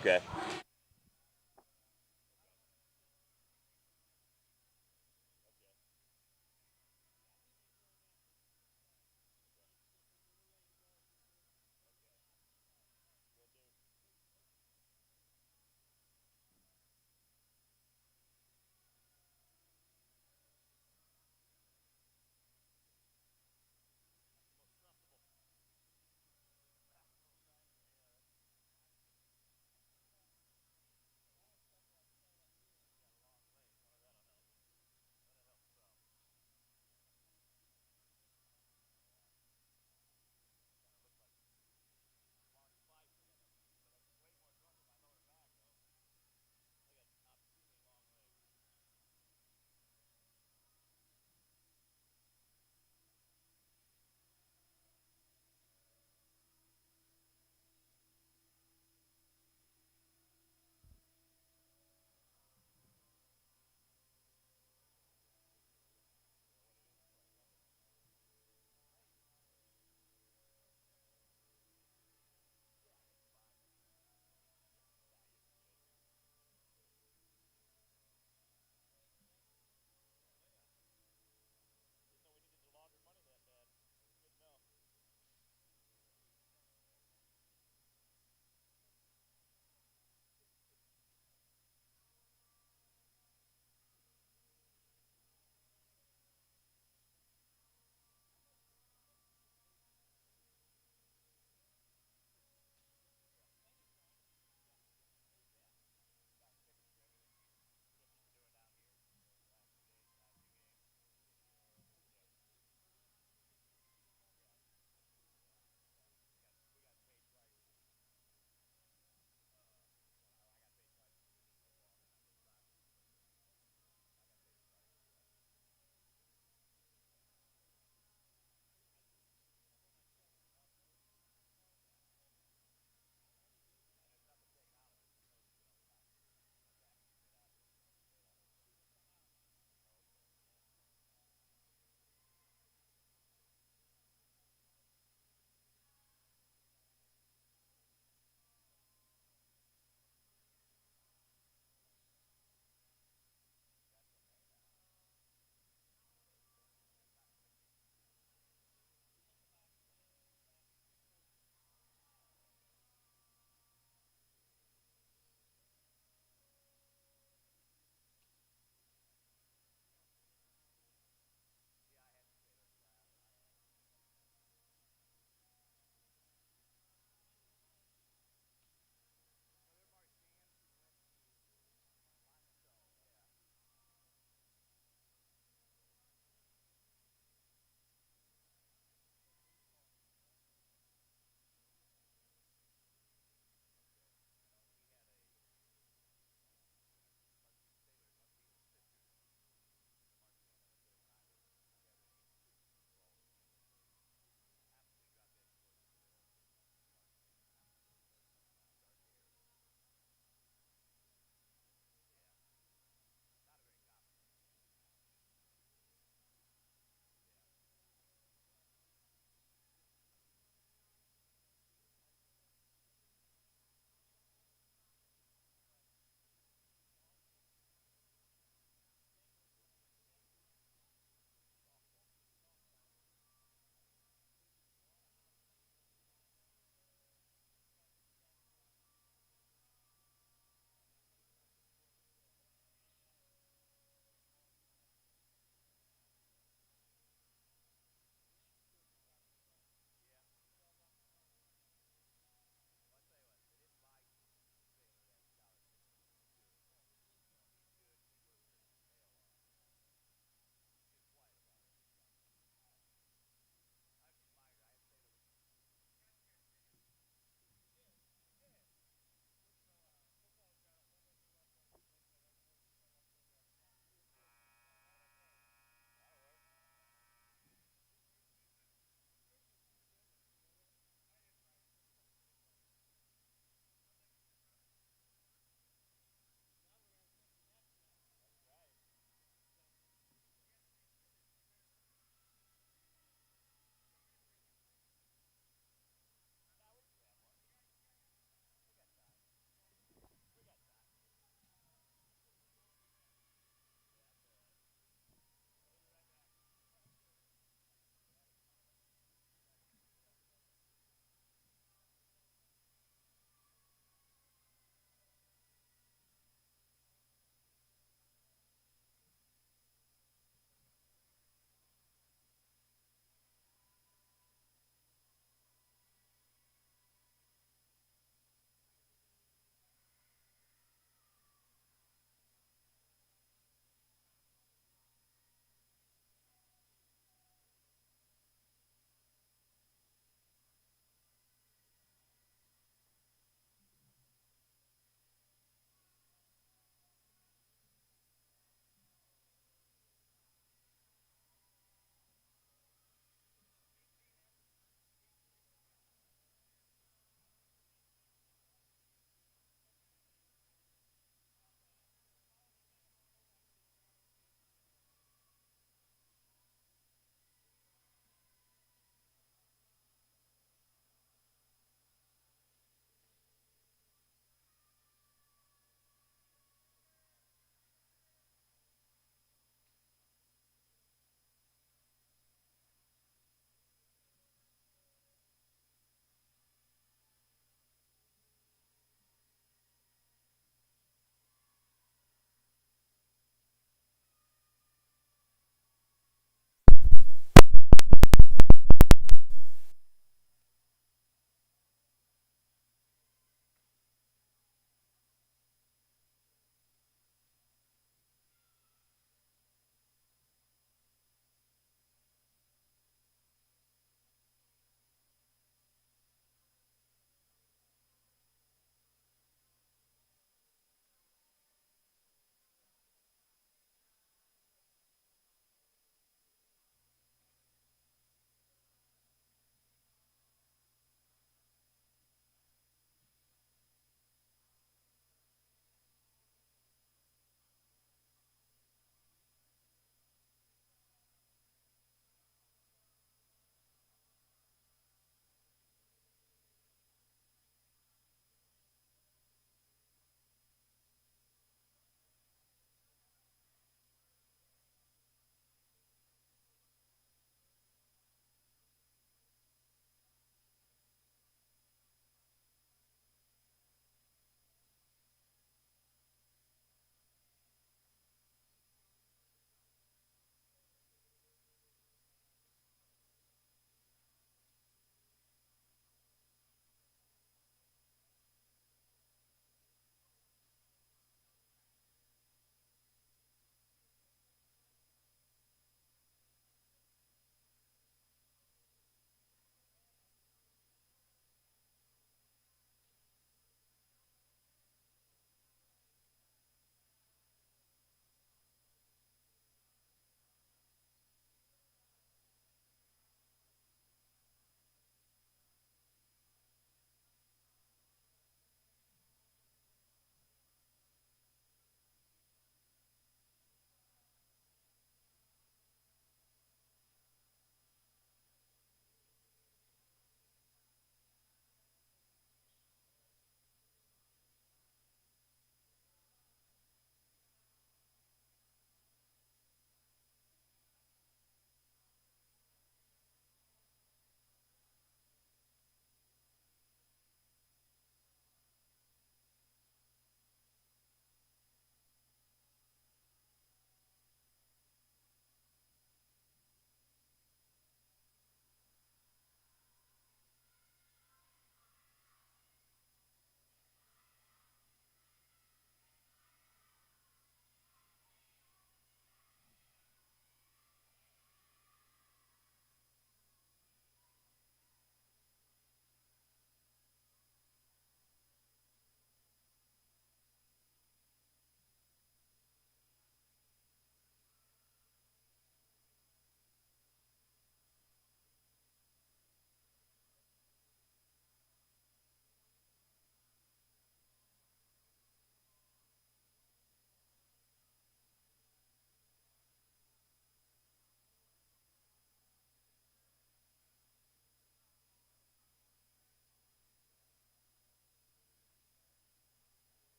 Okay.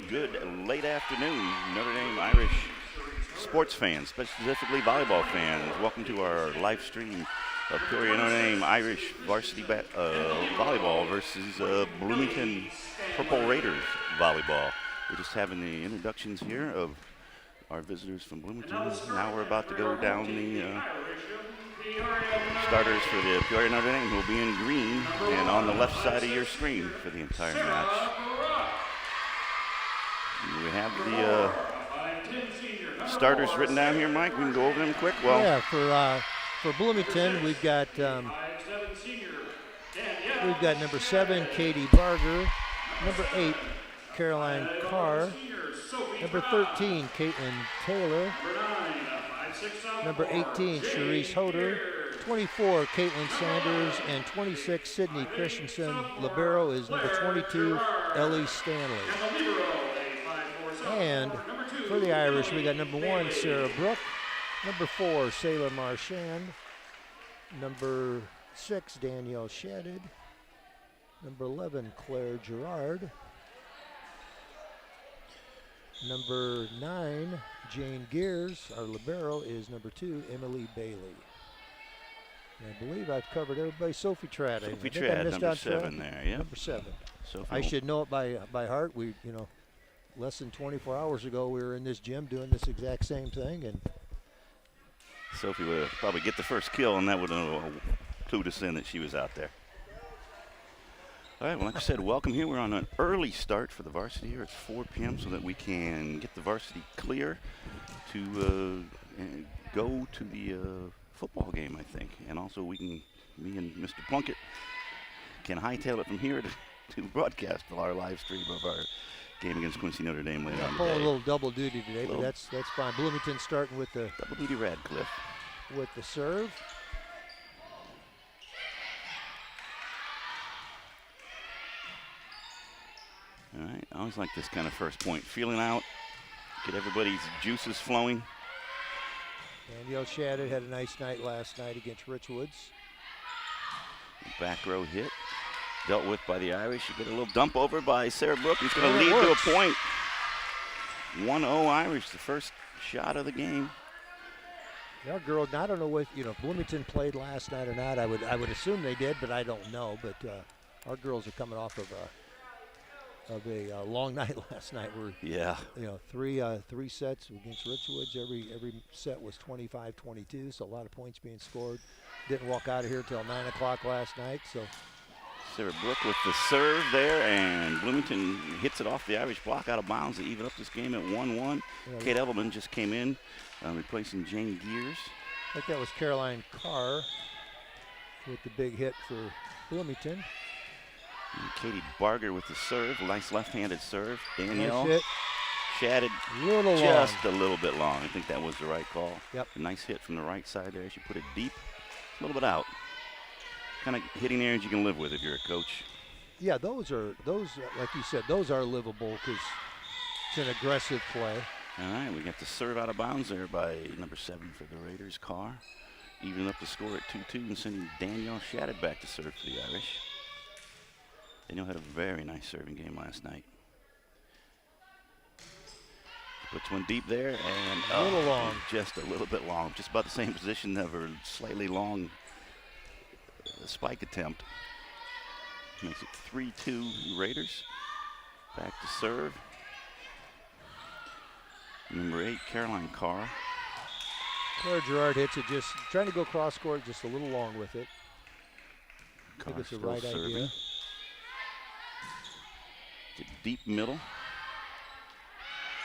Good late afternoon, Notre Dame Irish sports fans, specifically volleyball fans. Welcome to our live stream of Peoria Notre Dame Irish varsity volleyball versus Bloomington Purple Raiders volleyball. We're just having the introductions here of our visitors from Bloomington. Now we're about to go down the starters for the Peoria Notre Dame, who will be in green and on the left side of your screen for the entire match. We have the starters written down here, Mike. We can go over them quick. Well, yeah, for Bloomington, we've got number 7, Katie Barger, number 8, Caroline Carr, number 13, Caitlin Taylor, number 18, Cherise Hoder, 24, Caitlin Sanders, and 26, Sydney Christensen. Libero is number 22, Ellie Stanley. And for the Irish, we got number 1, Sarah Brook, number 4, Sailor Marchand, number 6, Danielle Shadid, number 11, Claire Gerard, number 9, Jane Gears. Our libero is number 2, Emily Bailey. And I believe I've covered everybody. Sophie Tradd. Sophie Tradd, number 7 there, yeah. Number 7. Sophie I should know it by heart. We, less than 24 hours ago, we were in this gym doing this exact same thing, and Sophie would probably get the first kill, and that would have clued us in that she was out there. All right, well, like I said, welcome here. We're on an early start for the varsity here. It's 4 p.m. so that we can get the varsity clear to go to the football game, I think. And also me and Mr. Plunkett can hightail it from here to broadcast our live stream of our game against Quincy Notre Dame later on today. A little double duty today, but that's fine. Bloomington starting with the double duty Radcliffe with the serve. All right, I always like this kind of first point. Feeling out, get everybody's juices flowing. Danielle Shadid had a nice night last night against Richwoods. Back row hit. Dealt with by the Irish. You get a little dump over by Sarah Brook. He's going to lead to a point. 1-0 Irish, the first shot of the game. Our girls, I don't know if Bloomington played last night or not. I would assume they did, but I don't know. But our girls are coming off of a long night last night. Three sets against Richwoods. Every set was 25-22, so a lot of points being scored. Didn't walk out of here till 9 o'clock last night. So Sarah Brook with the serve there, and Bloomington hits it off the Irish block out of bounds to even up this game at 1-1. Yeah, Kate Evelman just came in, replacing Jane Gears. I think that was Caroline Carr with the big hit for Bloomington. And Katie Barger with the serve, nice left-handed serve. Danielle nice Shadid just a little bit long. I think that was the right call. Yep. A nice hit from the right side there. She put it deep, a little bit out. Kind of hitting areas you can live with if you're a coach. Yeah, those like you said, those are livable because it's an aggressive play. All right, we got the serve out of bounds there by number 7 for the Raiders, Carr. Evening up the score at 2-2 and sending Danielle Shadid back to serve for the Irish. Danielle had a very nice serving game last night. Puts one deep there and a little long. Just a little bit long. Just about the same position of her slightly long spike attempt. Makes it 3-2 Raiders. Back to serve. Number 8, Caroline Carr. Claire Gerard hits it, just trying to go cross court, just a little long with it. I think it's the right idea. It's a deep middle.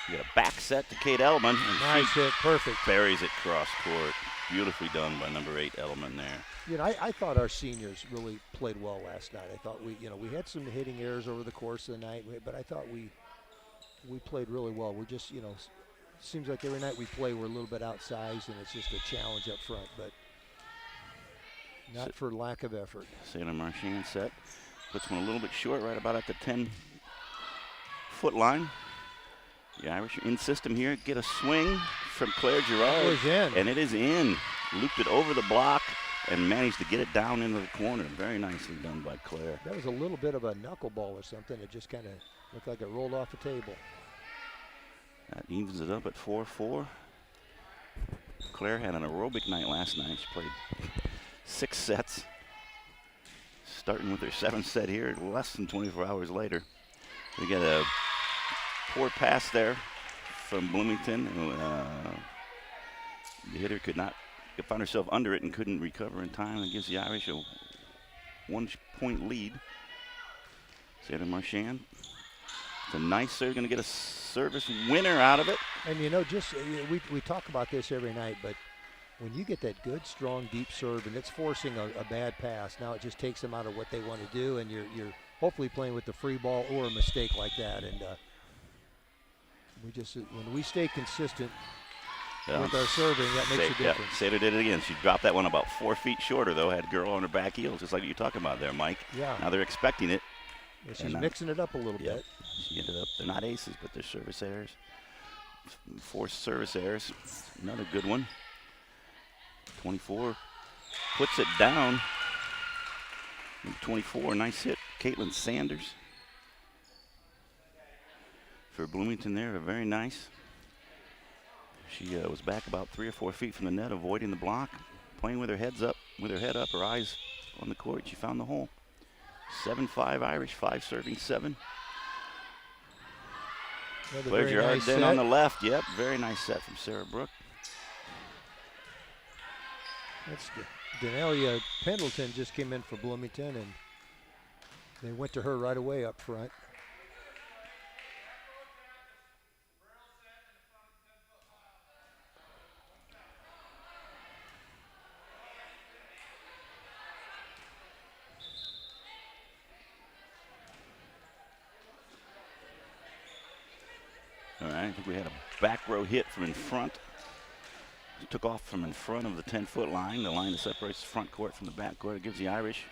You got a back set to Kate Elman. Nice hit, perfect. Buries it cross court. Beautifully done by number 8 Elman there. I thought our seniors really played well last night. I thought we had some hitting errors over the course of the night, but I thought we played really well. We're just, seems like every night we play we're a little bit outsized, and it's just a challenge up front, but not for lack of effort. Sailor Marchand set. Puts one a little bit short, right about at the 10-foot line. The Irish in system here. Get a swing from Claire Gerard. It was in. And it is in. Looped it over the block and managed to get it down into the corner. Very nicely done by Claire. That was a little bit of a knuckleball or something. It just kind of looked like it rolled off the table. That evens it up at 4-4. Claire had an aerobic night last night. She played 6 sets, starting with her 7th set here less than 24 hours later. We get a poor pass there from Bloomington. The hitter could found herself under it and couldn't recover in time. It gives the Irish a 1-point lead. Sarah Marchand. It's a nice serve, going to get a service winner out of it. And we talk about this every night, but when you get that good, strong, deep serve and it's forcing a bad pass, now it just takes them out of what they want to do, and you're hopefully playing with the free ball or a mistake like that. And when we stay consistent with our serving, that makes a difference. Yeah, Sater did it again. She dropped that one about 4 feet shorter, though. Had girl on her back heels, just like you're talking about there, Mike. Yeah. Now they're expecting it. Yeah, she's mixing it up a little bit. She ended up, they're not aces, but they're service errors. 4 service errors. Another good one. 24 puts it down. Number 24, nice hit. Caitlin Sanders for Bloomington there, very nice. She was back about 3 or 4 feet from the net, avoiding the block, playing with her head up, her eyes on the court. She found the hole. 7-5 Irish, 5 serving 7. Claire Gerard nice then set on the left. Yep, very nice set from Sarah Brook. That's Denelia Pendleton just came in for Bloomington, and they went to her right away up front. All right, I think we had a back row hit from in front. It took off from in front of the 10-foot line, the line that separates the front court from the back court. It gives the Irish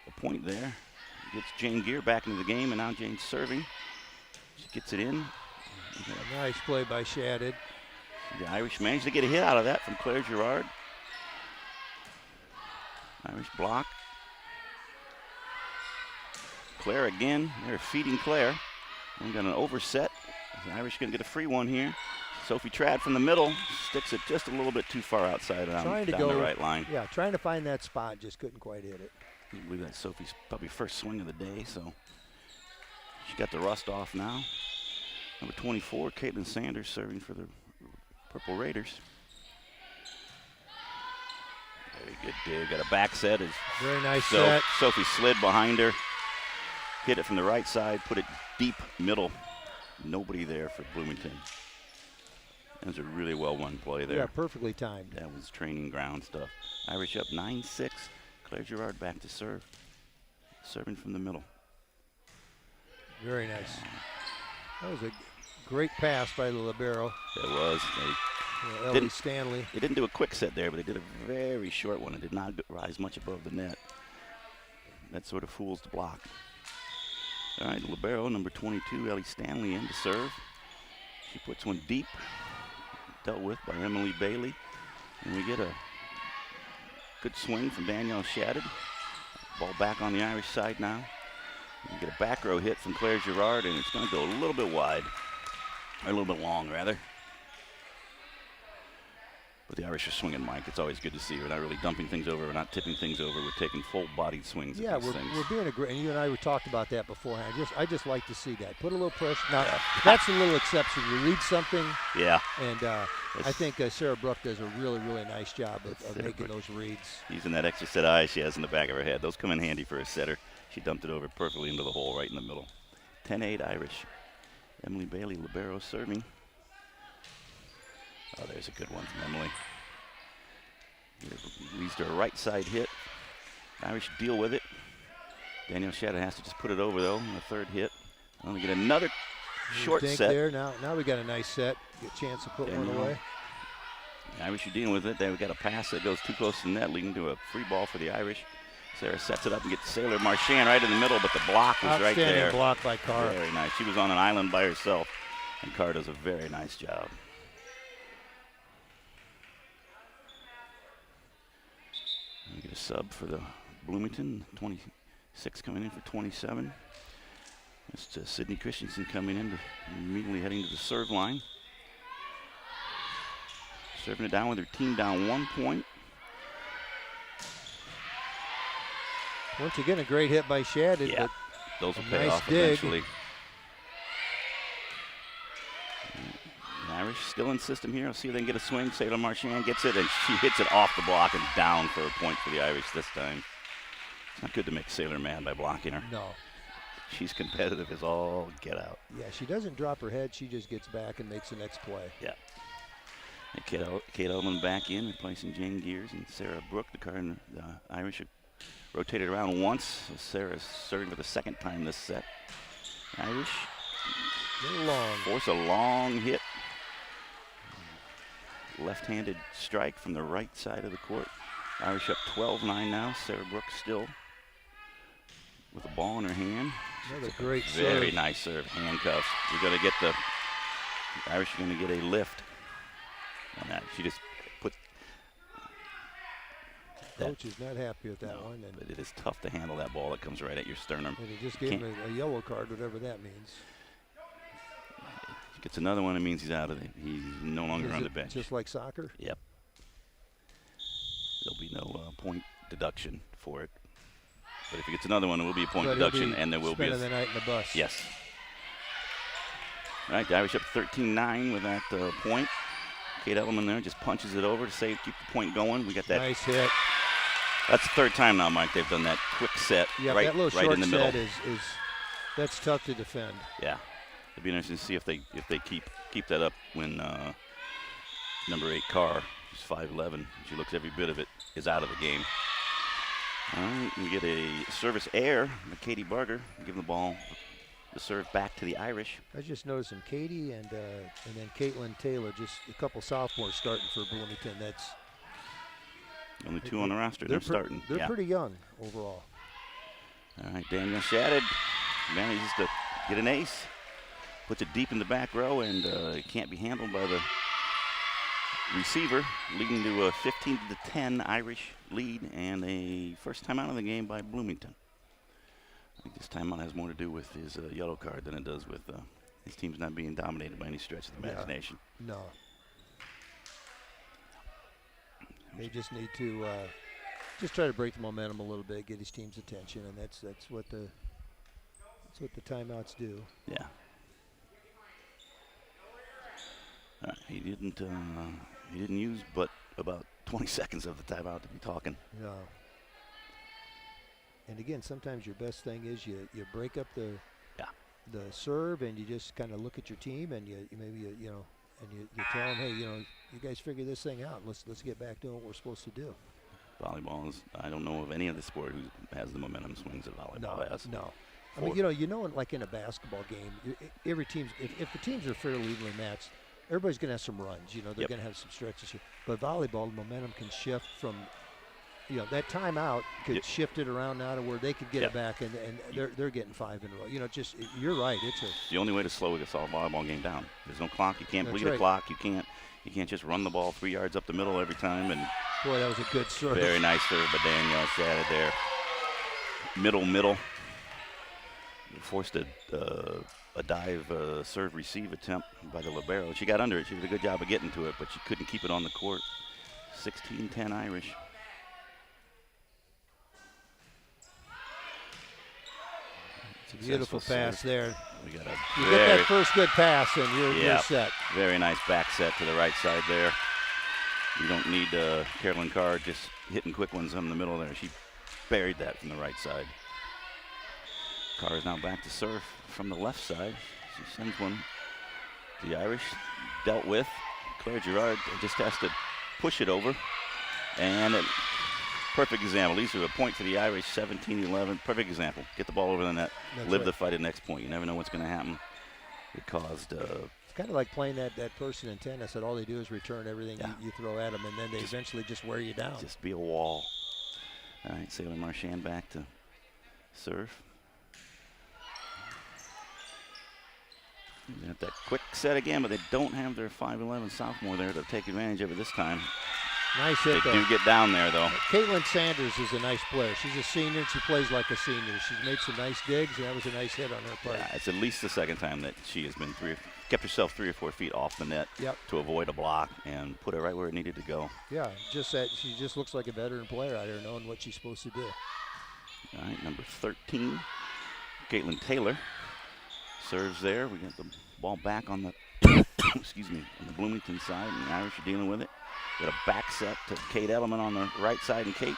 a point there. It gets Jane Gear back into the game, and now Jane's serving. She gets it in. Nice play by Shadid. The Irish managed to get a hit out of that from Claire Gerard. Irish block. Claire again. They're feeding Claire. We got an overset. The Irish going to get a free one here. Sophie Trad from the middle sticks it just a little bit too far outside down the right line. Yeah, trying to find that spot, just couldn't quite hit it. I believe that's Sophie's probably first swing of the day, so she got the rust off now. Number 24, Caitlin Sanders serving for the Purple Raiders. Very good dig. Got a back set. Very nice set. Sophie slid behind her, hit it from the right side, put it deep middle. Nobody there for Bloomington. That was a really well won play there. Yeah, perfectly timed. That was training ground stuff. Irish up 9-6. Claire Gerard back to serve. Serving from the middle. Very nice. That was a great pass by the libero. It was. Ellie Stanley. They didn't do a quick set there, but they did a very short one. It did not rise much above the net. That sort of fools the block. All right, libero, number 22, Ellie Stanley in to serve. She puts one deep. Dealt with by Emily Bailey. And we get a good swing from Danielle Shadid. Ball back on the Irish side now. We get a back row hit from Claire Gerard, and it's going to go a little bit wide. Or a little bit long, rather. But the Irish are swinging, Mike. It's always good to see. We're not really dumping things over. We're not tipping things over. We're taking full-bodied swings at these things. We're being and you and I talked about that beforehand. I just like to see that. Put a little pressure. Now, that's a little exception. You read something. Yeah. And I think Sarah Brook does a really, really nice job of making those reads. Using that extra set of eyes she has in the back of her head. Those come in handy for a setter. She dumped it over perfectly into the hole right in the middle. 10-8 Irish. Emily Bailey, libero, serving. Oh, there's a good one from Emily. Leads to a right side hit. Irish deal with it. Danielle Shadid has to just put it over, though, on the third hit. Only get another short set. There. Now we got a nice set. Get a chance to put one away. The Irish are dealing with it. Then we got a pass that goes too close to the net, leading to a free ball for the Irish. Sarah sets it up and gets Sailor Marchand right in the middle, but the block was right there. Outstanding block by Carr. Very nice. She was on an island by herself, and Carr does a very nice job. We get a sub for the Bloomington, 26 coming in for 27. That's Sydney Christensen coming in, immediately heading to the serve line. Serving it down with her team down 1 point. Once again, a great hit by Shadid. Yeah, those will pay nice off dig. eventually. The Irish still in system here. I'll see if they can get a swing. Sailor Marchand gets it, and she hits it off the block and down for a point for the Irish this time. It's not good to make Sailor mad by blocking her. No. She's competitive as all get out. Yeah, she doesn't drop her head. She just gets back and makes the next play. Yeah. And Kate Ullman back in, replacing Jane Gears and Sarah Brook. The Irish have rotated around once. So Sarah's serving for the second time this set. Irish force a long hit. Left-handed strike from the right side of the court. Irish up 12-9 now. Sarah Brook still with the ball in her hand. Another great serve. Very nice serve. Handcuffs. You're going to get the Irish are going to get a lift on that. She just put. Coach is not happy with that one. But it is tough to handle that ball that comes right at your sternum. And he just gave him a yellow card, whatever that means. If he gets another one, it means he's out of it. He's no longer on the bench. Just like soccer? Yep. There'll be no point deduction for it. But if he gets another one, it will be a point deduction, and there will be spending the night in the bus. Yes. All right, the Irish up 13-9 with that point. Kate Elliman there just punches it over to save, keep the point going. We got that nice hit. That's the third time now, Mike. They've done that quick set right in the middle. Is that's tough to defend. Yeah, it'd be interesting to see if they keep that up when number 8 Carr, who's 5'11", she looks every bit of it, is out of the game. All right, we get a service error. Katie Barger giving the serve back to the Irish. I just noticed some Katie and then Caitlin Taylor, just a couple sophomores starting for Bloomington. That's only 2 on the roster. They're starting. They're pretty young overall. All right, Danielle Shadid manages to get an ace. Puts it deep in the back row, and it can't be handled by the receiver, leading to a 15-10 Irish lead and a first time out of the game by Bloomington. I think this timeout has more to do with his yellow card than it does with his team's not being dominated by any stretch of the imagination. No. They just need to just try to break the momentum a little bit, get his team's attention, and that's what the timeouts do. Yeah. He didn't use but about 20 seconds of the timeout to be talking. No. And again, sometimes your best thing is you break up the serve, and you just kind of look at your team, and you tell them, hey, you guys figure this thing out. Let's get back to what we're supposed to do. Volleyball is, I don't know of any other sport who has the momentum swings that volleyball has. No. I mean, like in a basketball game, every team's if the teams are fairly evenly matched, everybody's going to have some runs. They're going to have some stretches here. But volleyball, the momentum can shift from, that timeout could shift it around now to where they could get it back, and they're getting 5 in a row. You're right. It's the only way to slow a volleyball game down. There's no clock. You can't bleed a clock. You can't just run the ball 3 yards up the middle every time. And boy, that was a good serve. Very nice serve by Danielle Shadid there. Middle. Forced a dive serve receive attempt by the libero. She got under it. She did a good job of getting to it, but she couldn't keep it on the court. 16-10 Irish. Beautiful pass there. We got get that first good pass, and you're set. Very nice back set to the right side there. You don't need Carolyn Carr just hitting quick ones in the middle there. She buried that from the right side. Carr is now back to serve from the left side. She sends one. The Irish dealt with. Claire Girard just has to push it over. And perfect example. These are a point for the Irish, 17-11. Perfect example. Get the ball over the net. Live the fight at next point. You never know what's going to happen. It caused... it's kind of like playing that person in tennis that all they do is return everything you throw at them, and then they eventually just wear you down. Just be a wall. All right, Sailor Marchand back to serve. They have that quick set again, but they don't have their 5'11 sophomore there to take advantage of it this time. Nice hit, They do get down there, though. Caitlin Sanders is a nice player. She's a senior, and she plays like a senior. She's made some nice digs, and that was a nice hit on her part. Yeah, it's at least the second time that she has been kept herself 3 or 4 feet off the net to avoid a block and put it right where it needed to go. Yeah, just that she just looks like a veteran player out here, knowing what she's supposed to do. All right, number 13, Caitlin Taylor serves there. We got the ball back on the excuse me, on the Bloomington side, and the Irish are dealing with it. Got a back set to Kate Elliman on the right side, and Kate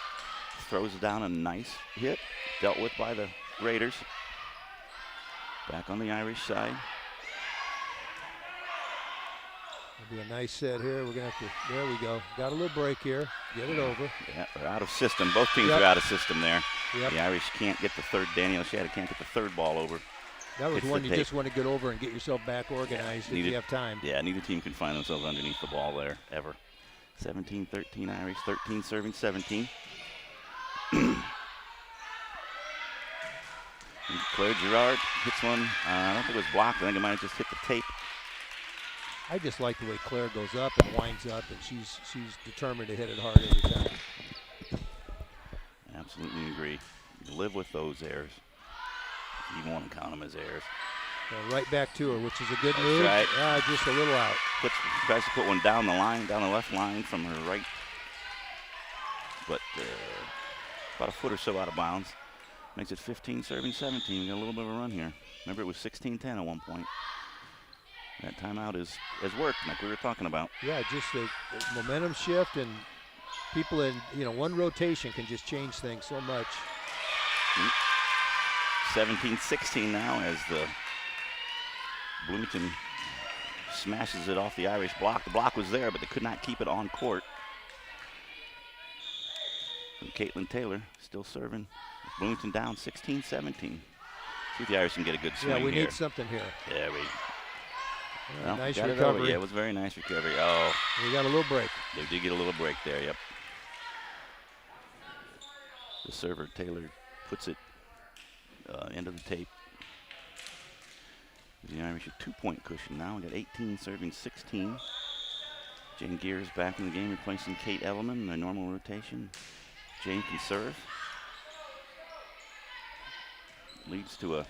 throws down a nice hit, dealt with by the Raiders. Back on the Irish side. It'll be a nice set here. We're gonna have to. There we go. Got a little break here. Get it over. Yeah, they're out of system. Both teams are out of system there. Yep. The Irish can't get the third. Danielle Shadid can't get the third ball over. That was one you just want to get over and get yourself back organized if you have time. Yeah, neither team can find themselves underneath the ball there ever. 17-13 Irish, 13 serving 17. Claire Girard hits one. I don't think it was blocked. I think it might have just hit the tape. I just like the way Claire goes up and winds up, and she's determined to hit it hard every time. Absolutely agree. You live with those errors. You want to count them as errors. Right back to her, which is a good move. Right. Just a little out. Tries to put one down the line, down the left line from her right. But about a foot or so out of bounds. Makes it 15 serving 17. We got a little bit of a run here. Remember, it was 16-10 at one point. That timeout has worked, like we were talking about. Yeah, just a momentum shift, and people in one rotation can just change things so much. 17-16 now as the Bloomington smashes it off the Irish block. The block was there, but they could not keep it on court. And Caitlin Taylor still serving. Bloomington down 16-17. See if the Irish can get a good swing here. Yeah, we need something here. Yeah, nice recovery. Yeah, it was a very nice recovery. Oh. We got a little break. They did get a little break there, yep. The server, Taylor, puts it into the tape. The Irish a 2-point cushion now. We got 18 serving 16. Jane Gears back in the game, replacing Kate Elliman in the normal rotation. Jane can serve. Leads to a,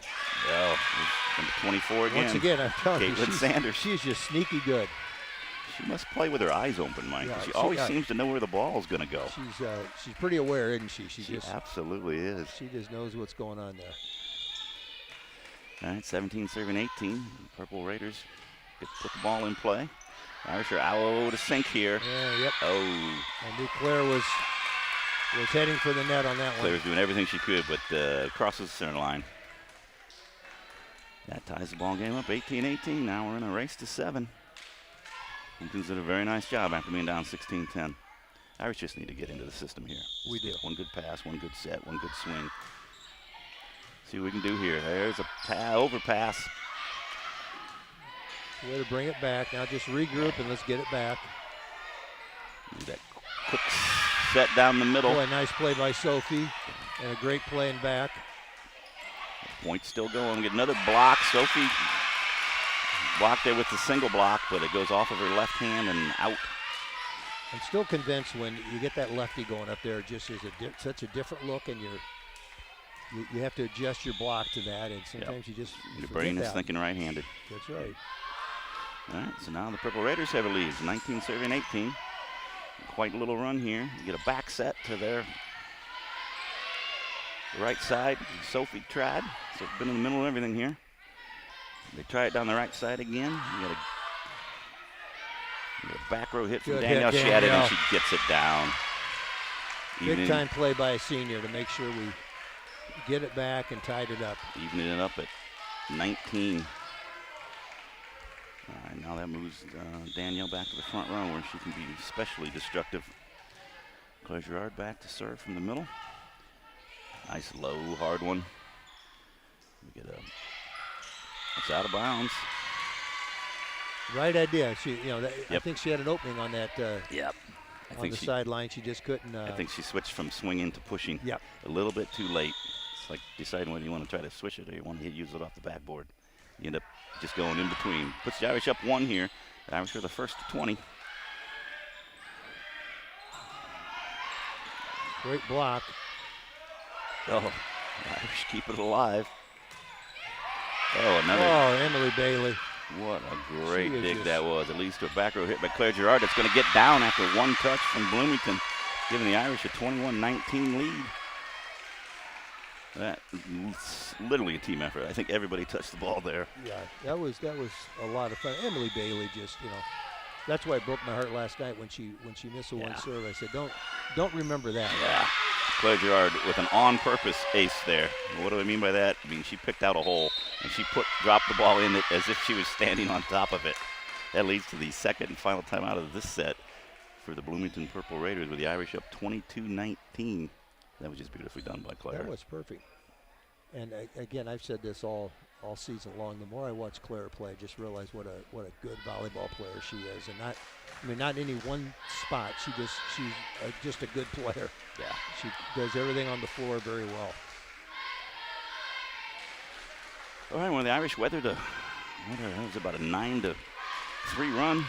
number 24 again. Once again, I'm telling you, Caitlin Sanders. She's just sneaky good. She must play with her eyes open, Mike. Yeah, she always seems to know where the ball's going to go. She's pretty aware, isn't she? She just absolutely is. She just knows what's going on there. All right, 17 serving 18. Purple Raiders put the ball in play. Irish are out to sink here. Yeah, yep. Oh. I knew Claire was heading for the net on that one. Claire was doing everything she could, but crosses the center line. That ties the ball game up, 18-18. Now we're in a race to 7. Bloomington's did a very nice job after being down 16-10. Irish just need to get into the system here. We do. One good pass, one good set, one good swing. See what we can do here. There's a overpass. Way to bring it back. Now just regroup and let's get it back. Do that quick set down the middle. Boy, nice play by Sophie, and a great play in back. Point still going. We get another block. Sophie blocked there with the single block, but it goes off of her left hand and out. I'm still convinced when you get that lefty going up there, it just is such a different look, and you have to adjust your block to that, and sometimes you just your brain is thinking right-handed. That's right. All right, so now the Purple Raiders have a lead, 19 serving 18. Quite a little run here. You get a back set to their right side. Sophie tried, so been in the middle of everything here. They try it down the right side again. You got a back row hit from Danielle Shadid, and she gets it down. Big time play by a senior to make sure we get it back and tied it up. Evening it up at 19. All right, now that moves Danielle back to the front row where she can be especially destructive. Claire Girard back to serve from the middle. Nice low, hard one. We get it's out of bounds. Right idea. She, I think she had an opening on that. Yep. On the sideline, she just couldn't. I think she switched from swinging to pushing. Yep. A little bit too late. It's like deciding whether you want to try to switch it or you want to use it off the backboard. You end up just going in between. Puts the Irish up 1 here. The Irish are the first to 20. Great block. Oh, the Irish keep it alive. Oh, another. Oh, Emily Bailey. What a great She is dig just- that was. It leads to a back row hit by Claire Gerard. That's going to get down after one touch from Bloomington, giving the Irish a 21-19 lead. That's literally a team effort. I think everybody touched the ball there. Yeah, that was a lot of fun. Emily Bailey just, that's why it broke my heart last night when she missed a one serve. I said, don't remember that. Yeah. Claire Gerard with an on-purpose ace there. What do I mean by that? I mean, she picked out a hole, and she dropped the ball in it as if she was standing on top of it. That leads to the second and final timeout of this set for the Bloomington Purple Raiders, with the Irish up 22-19. That was just beautifully done by Claire. That was perfect. And again, I've said this all season long. The more I watch Claire play, I just realize what a good volleyball player she is, and not in any one spot. She's just a good player. Yeah. She does everything on the floor very well. All right, well, the Irish weathered it was about a 9-3 run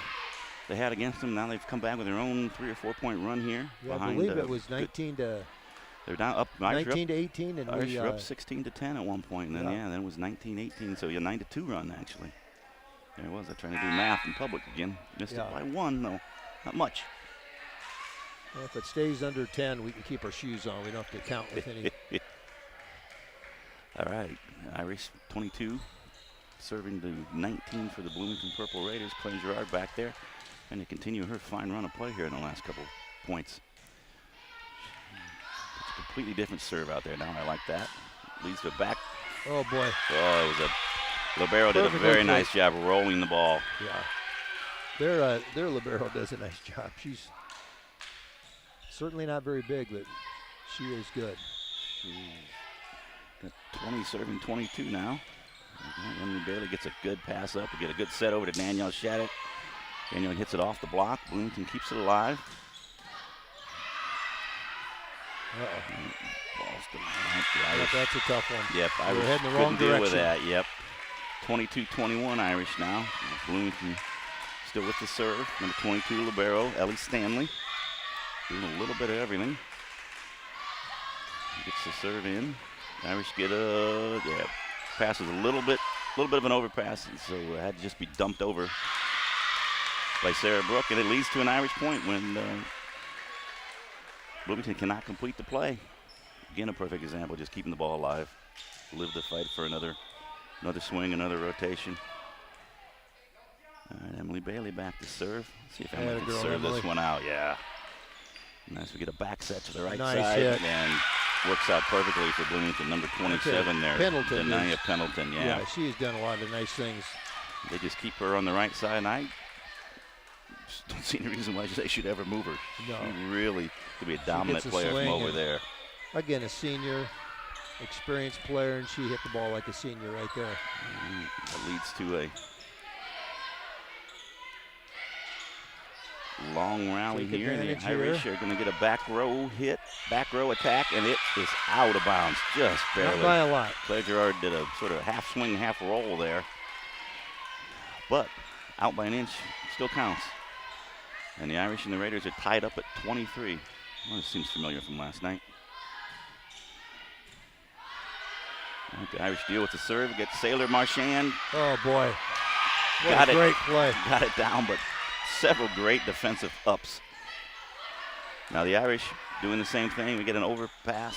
they had against them. Now they've come back with their own 3 or 4 point run here. Yeah, I believe it was 19 to. They're down up 19 to 18, and Irish were up 16 to 10 at one point, and then it was 19-18. So a 9-2 run actually. There it was. They're trying to do math in public again. Missed it by one though, not much. Well, if it stays under 10, we can keep our shoes on. We don't have to count with any. All right, Irish 22, serving to 19 for the Bloomington Purple Raiders. Claire Gerard back there, and to continue her fine run of play here in the last couple points. It's a completely different serve out there now. I like that. Leads to a back. Oh boy. Oh, it was a libero did a very nice job rolling the ball. Yeah. Their libero does a nice job. She's certainly not very big, but she is good. Got 20 serving 22 now. Emily Bailey gets a good pass up to get a good set over to Danielle Shattuck. Danielle hits it off the block. Bloomington keeps it alive. Ball's going Yep, that's a tough one. Yep, Irish heading the wrong couldn't deal with direction. that. Yep. 22-21 Irish now. Bloomington still with the serve. Number 22 libero, Ellie Stanley. Doing a little bit of everything. Gets the serve in. Irish get passes a little bit of an overpass, and so it had to just be dumped over by Sarah Brook, and it leads to an Irish point when Bloomington cannot complete the play. Again, a perfect example, just keeping the ball alive. Live the fight for another swing, another rotation. All right, Emily Bailey back to serve. Let's see if Emily can serve this one out. Yeah. Nice. We get a back set to the right side. Hit. And works out perfectly for Bloomington. Number 27 there. Pendleton. Denia Pendleton, yeah. Yeah, she's done a lot of nice things. They just keep her on the right side, and I just don't see any reason why they should ever move her. No. She really could be a dominant player from over there. Again, a senior, experienced player, and she hit the ball like a senior right there. That leads to a long rally here. The Irish are going to get a back row hit, back row attack, and it is out of bounds, just barely. Not by a lot. Claire Gerard did a sort of half swing, half roll there. But out by an inch still counts. And the Irish and the Raiders are tied up at 23. Well, this seems familiar from last night. The Irish deal with the serve. Get Sailor Marchand. Oh, boy. What a great play. Got it down, but several great defensive ups. Now the Irish doing the same thing. We get an overpass,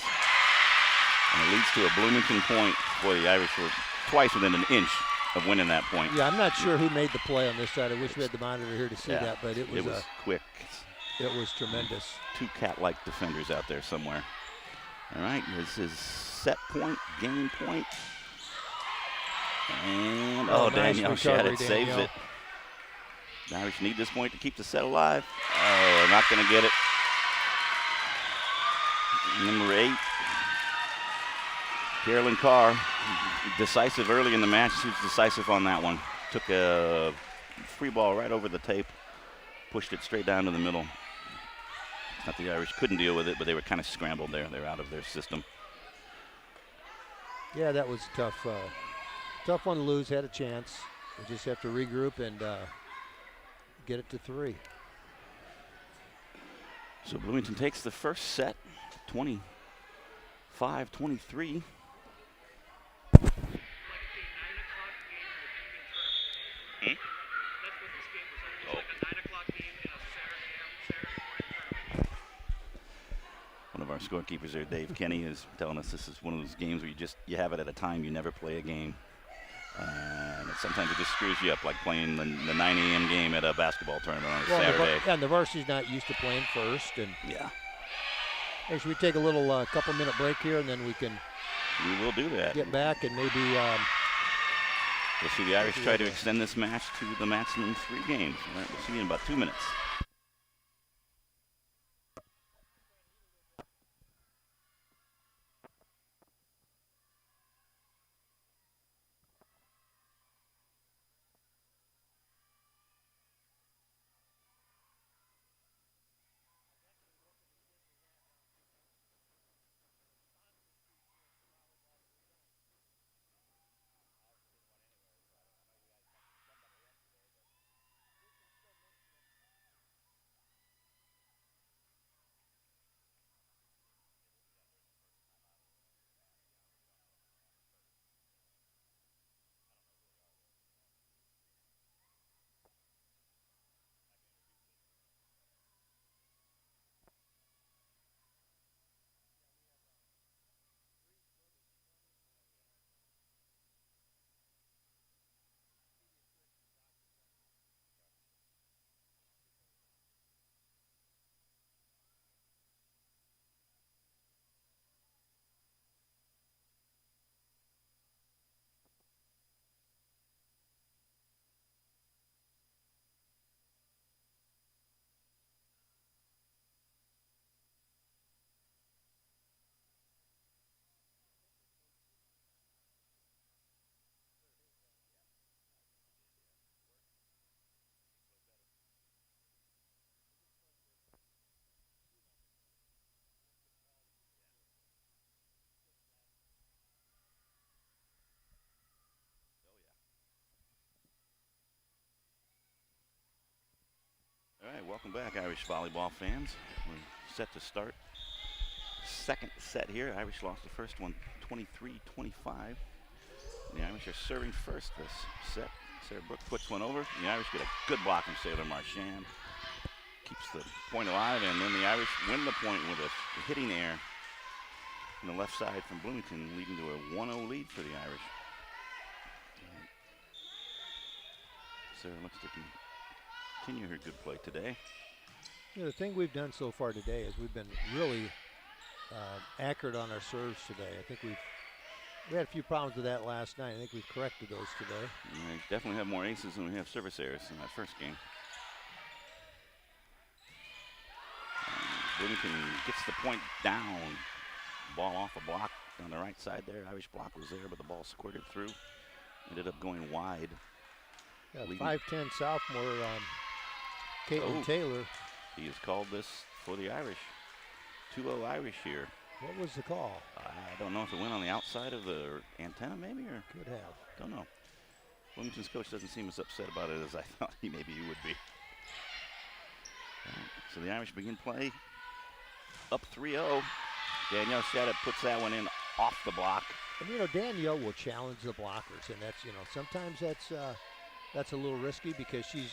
and it leads to a Bloomington point. Boy, the Irish were twice within an inch of winning that point. Yeah, I'm not sure who made the play on this side. I wish we had the monitor here to see that, but it was quick. It was tremendous. Two cat-like defenders out there somewhere. All right, this is set point, game point. And, nice Danielle recovery, Shattuck saves it. The Irish need this point to keep the set alive. Oh, not going to get it. Number 8, Carolyn Carr, decisive early in the match. She was decisive on that one. Took a free ball right over the tape, pushed it straight down to the middle. It's not the Irish couldn't deal with it, but they were kind of scrambled there. They're out of their system. Yeah, that was tough. Tough one to lose. Had a chance. We just have to regroup and get it to 3. So Bloomington takes the first set, 25-23. scorekeepers there, Dave Kenny, is telling us this is one of those games where you have it at a time you never play a game. And sometimes it just screws you up, like playing the 9 a.m. game at a basketball tournament on a Saturday. And the varsity's not used to playing first. And yeah. Hey, should we take a little couple-minute break here, and then we can We will do that. get back and maybe we'll see the Irish try to extend this match to the maximum 3 games. All right, we'll see you in about 2 minutes. All right, welcome back, Irish volleyball fans. We're set to start second set here. Irish lost the first one, 23-25. The Irish are serving first this set. Sarah Brooke puts one over. The Irish get a good block from Sailor Marchand. Keeps the point alive, and then the Irish win the point with a hitting error on the left side from Bloomington, leading to a 1-0 lead for the Irish. Sarah looks to continue her good play today. the thing we've done so far today is we've been really accurate on our serves today. I think we had a few problems with that last night. I think we've corrected those today. We definitely have more aces than we have service errors in that first game. Bloomington gets the point down. Ball off a block on the right side there. Irish block was there, but the ball squirted through. Ended up going wide. Yeah, 5'10" sophomore Caitlin Taylor. He has called this for the Irish. 2-0 Irish here. What was the call? I don't know if it went on the outside of the antenna maybe, or could have. Don't know. Bloomington's coach doesn't seem as upset about it as I thought he maybe would be. So the Irish begin play. Up 3-0. Danielle Shadid puts that one in off the block. And Danielle will challenge the blockers, and that's sometimes that's a little risky because she's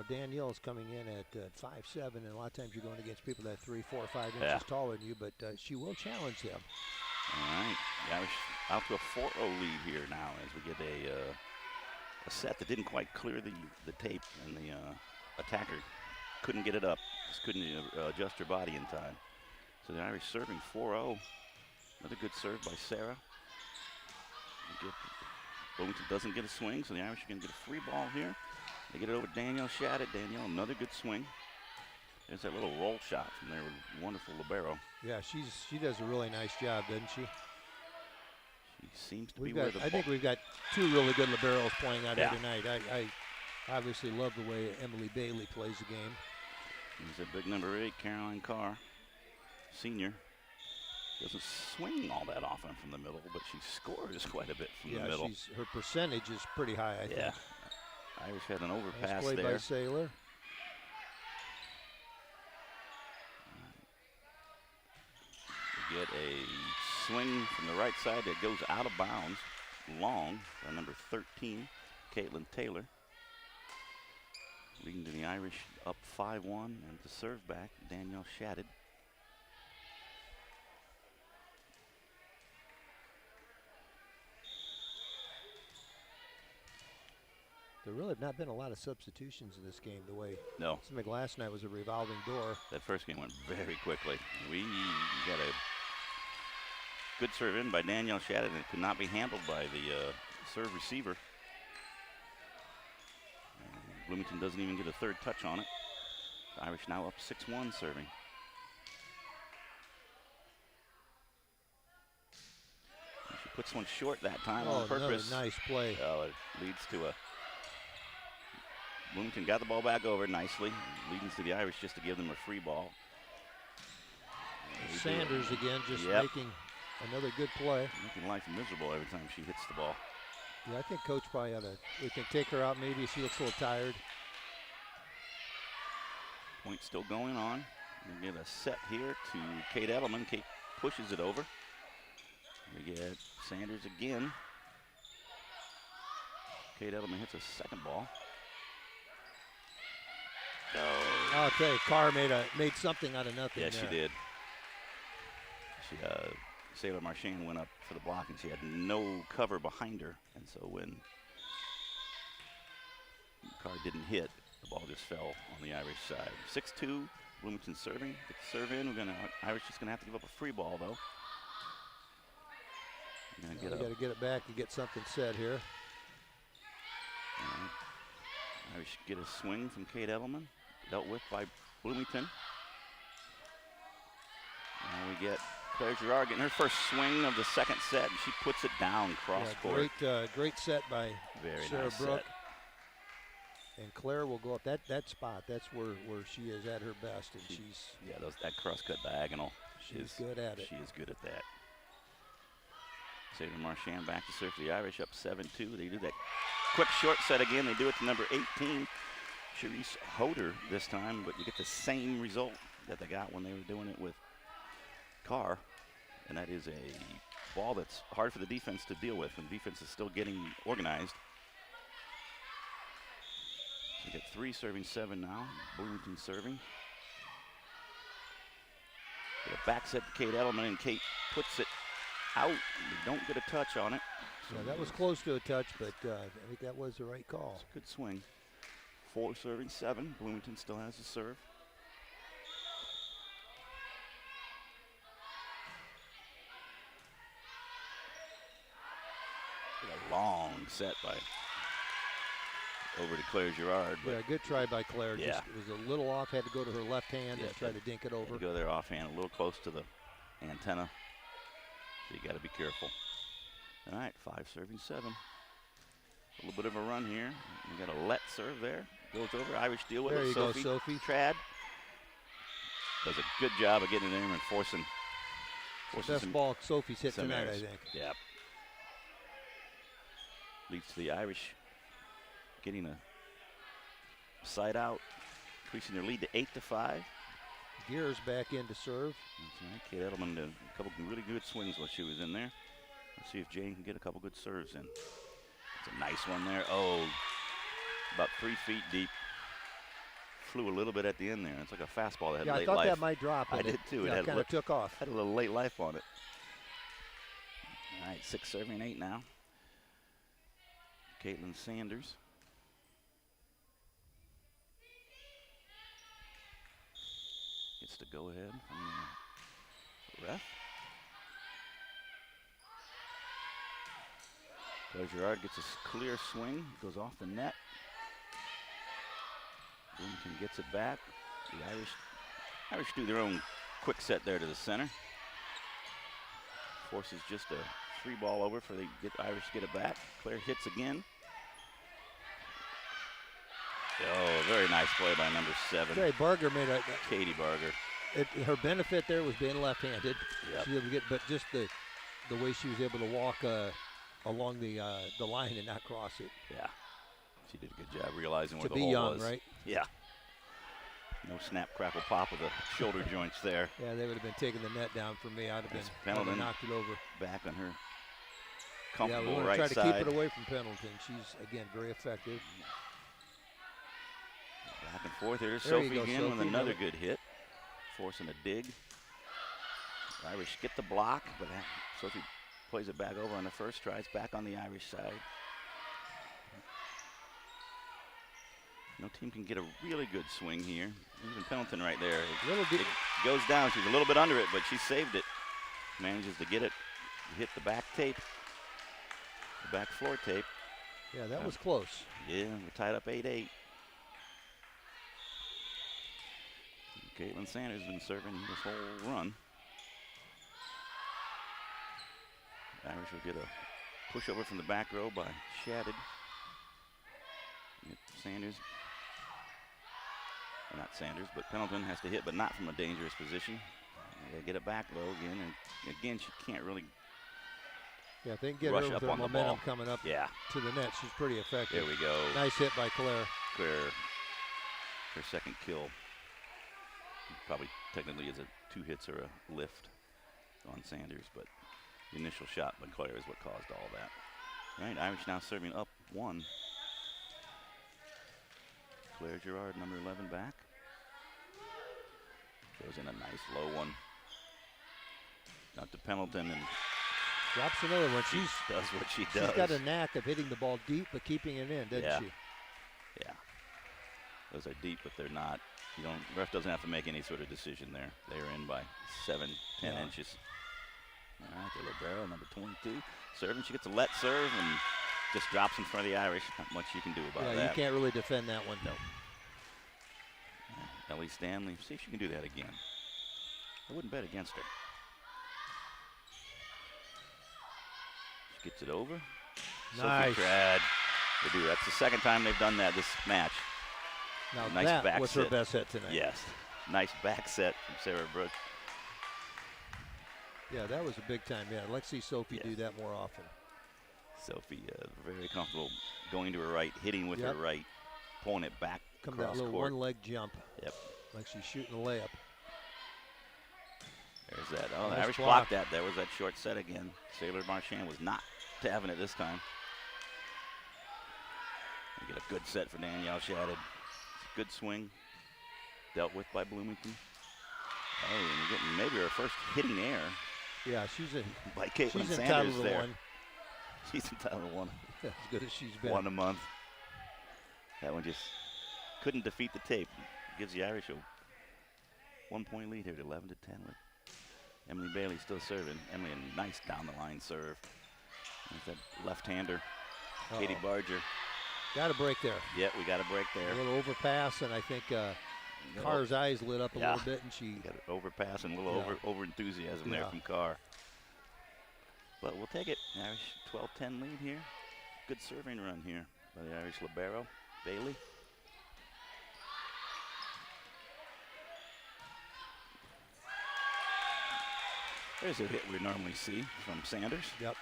Danielle's coming in at 5'7", and a lot of times you're going against people that are 3, 4, 5 inches taller than you, but she will challenge them. All right, the Irish out to a 4-0 lead here now as we get a set that didn't quite clear the tape, and the attacker couldn't get it up, just couldn't adjust her body in time. So the Irish serving 4-0. Another good serve by Sarah. Bloomington doesn't get a swing, so the Irish are going to get a free ball here. They get it over Danielle Shadid. Danielle, another good swing. There's that little roll shot from their wonderful libero. Yeah, she does a really nice job, doesn't she? She seems to be where the ball. I think we've got two really good liberos playing out here tonight. I obviously love the way Emily Bailey plays the game. There's a big number 8, Caroline Carr, senior. Doesn't swing all that often from the middle, but she scores quite a bit from the middle. Her percentage is pretty high, I think. Irish had an overpass nice play there. by Sailor. We get a swing from the right side that goes out of bounds, long, by number 13, Caitlin Taylor. Leading to the Irish up 5-1, and to serve back, Danielle Shadid. There really have not been a lot of substitutions in this game. The way No. it seemed like last night was a revolving door. That first game went very quickly. We got a good serve in by Danielle Shadid, and it could not be handled by the serve receiver. And Bloomington doesn't even get a third touch on it. The Irish now up 6-1 serving. And she puts one short that time on purpose. Another nice play. Oh, it leads to a Bloomington got the ball back over nicely, leads to the Irish just to give them a free ball. Sanders again just making another good play. Making life miserable every time she hits the ball. Yeah, I think Coach probably ought to, we can take her out maybe. She looks a little tired. Point still going on. We get a set here to Kate Edelman. Kate pushes it over. We get Sanders again. Kate Edelman hits a second ball. Oh. I'll tell you, Carr made something out of nothing. Yeah, there. she did. Sailor Marchand went up for the block, and she had no cover behind her. And so when Carr didn't hit, the ball just fell on the Irish side. 6-2, Bloomington serving. Get the serve in. Irish just going to have to give up a free ball, though. You got to get it back and get something set here. Irish get a swing from Kate Edelman, dealt with by Bloomington. Now we get Claire Girard getting her first swing of the second set, and she puts it down cross court. Great set by Sarah nice Brooke. Set. And Claire will go up that spot. That's where she is at her best, and that cross-cut diagonal. She's good at it. She is good at that. Sailor Marchand back to serve for the Irish, up 7-2. They do that quick short set again. They do it to number 18, Charisse Hoder this time, but you get the same result that they got when they were doing it with Carr, and that is a ball that's hard for the defense to deal with, and the defense is still getting organized. So you get 3 serving 7 now. Bloomington serving. Get a back set to Kate Edelman, and Kate puts it out. They don't get a touch on it. So that was close to a touch, but I think that was the right call. It's a good swing. 4 serving 7. Bloomington still has the serve. A long set over to Claire Girard. Yeah, good try by Claire. Yeah. It was a little off, had to go to her left hand and try to dink it over. Go there offhand, a little close to the antenna. So you got to be careful. All right, 5 serving 7. A little bit of a run here. We got a let serve there. Goes over. Irish deal with there it. You go, Sophie. Trad does a good job of getting in there and forcing. Best ball Sophie's hit tonight, I think. Yep. Leads to the Irish getting a side out, increasing their lead to 8-5. Gears back in to serve. That's right. Kate Edelman did a couple really good swings while she was in there. Let's see if Jane can get a couple good serves in. It's a nice one there. Oh, about 3 feet deep. Flew a little bit at the end there. It's like a fastball that had late life. I thought that might drop. I did too. Yeah, it kind of took off. Had a little late life on it. All right, 6 serving 8 now. Caitlin Sanders. Gets to go ahead from the ref. Claire Girard gets a clear swing, goes off the net. Bloomington gets it back. The Irish do their own quick set there to the center. Forces just a free ball over for the Irish to get it back. Claire hits again. Oh, very nice play by number 7. Okay, Barger made a. Katie Barger. Her benefit there was being left-handed. Yep. She was able to get, but just the way she was able to walk along the line and not cross it. Yeah, she did a good job realizing where to the hole be young, was. Right? Yeah. No snap, crackle, pop of the shoulder joints there. Yeah, they would have been taking the net down for me. I'd have Pendleton knocked it over. Back on her comfortable we right try to side. keep it away from Pendleton. She's, again, very effective. Back and forth. Here's There you Sophie go, again Sophie. with another good hit. Forcing a dig. Irish get the block, but Sophie plays it back over on the first try. It's back on the Irish side. No team can get a really good swing here. Even Pendleton right there. Little It goes down. She's a little bit under it, but she saved it. Manages to get it. Hit the back tape. The back floor tape. Yeah, that was close. Yeah, we're tied up 8-8. Caitlin Sanders has been serving this whole run. Irish will get a pushover from the back row by Shatted. Sanders, or not Sanders, but Pendleton has to hit, but not from a dangerous position. They get it back low again, and again, she can't really Yeah, if they can get rush her with up her on the momentum ball. coming up Yeah, to the net, she's pretty effective. there we go. Nice hit by Claire. Claire, her second kill. Probably technically is a 2 hits or a lift on Sanders, but the initial shot by Claire is what caused all that. All right, Irish now serving up 1. Claire Gerard, number 11, back. Goes in a nice low one. Out to Pendleton, and Drops another one. she does what she does. She's got a knack of hitting the ball deep but keeping it in, doesn't Yeah. she? Yeah. Those are deep, but they're not. You don't. Ref doesn't have to make any sort of decision there. They're in by 7, 10 Yeah. inches. All right, the libero, number 22, serving. She gets a let serve and just drops in front of the Irish. Not much you can do about Yeah, that. you can't really defend that one. No. Ellie Stanley, see if she can do that again. I wouldn't bet against her. She gets it over. Nice. Sophie Trad. They do. That's the second time they've done that this match. Now Nice that back was her set. best hit tonight. Yes. Nice back set from Sarah Brooks. Yeah, that was a big time. Yeah, let's see Sophie do that more often. Sophie, very comfortable going to her right, hitting with her right, pulling it back Come that across little court. one-leg jump. Yep. Like she's shooting a layup. There's that. Oh, the Nice Irish block. blocked that. There was that short set again. Sailor Marchand was not having it this time. We get a good set for Danielle Shatted. It's a good swing. Dealt with by Bloomington. Oh, and we're getting maybe her first hitting air Yeah, she's by Caitlin entitled Sanders to there. one. She's entitled to one. As good as she's been. One a month. That one just couldn't defeat the tape. Gives the Irish a 1-point lead here at 11-10 with Emily Bailey still serving. Emily, a nice down the line serve. There's that left-hander, Katie Barger. Got a break there. Yep, we got a break there. A little overpass, and I think Carr's eyes lit up a little bit, and she got an overpass and a little over enthusiasm there from Carr. But we'll take it. Irish 12-10 lead here. Good serving run here by the Irish libero, Bailey. There's a hit we normally see from Sanders. Yep.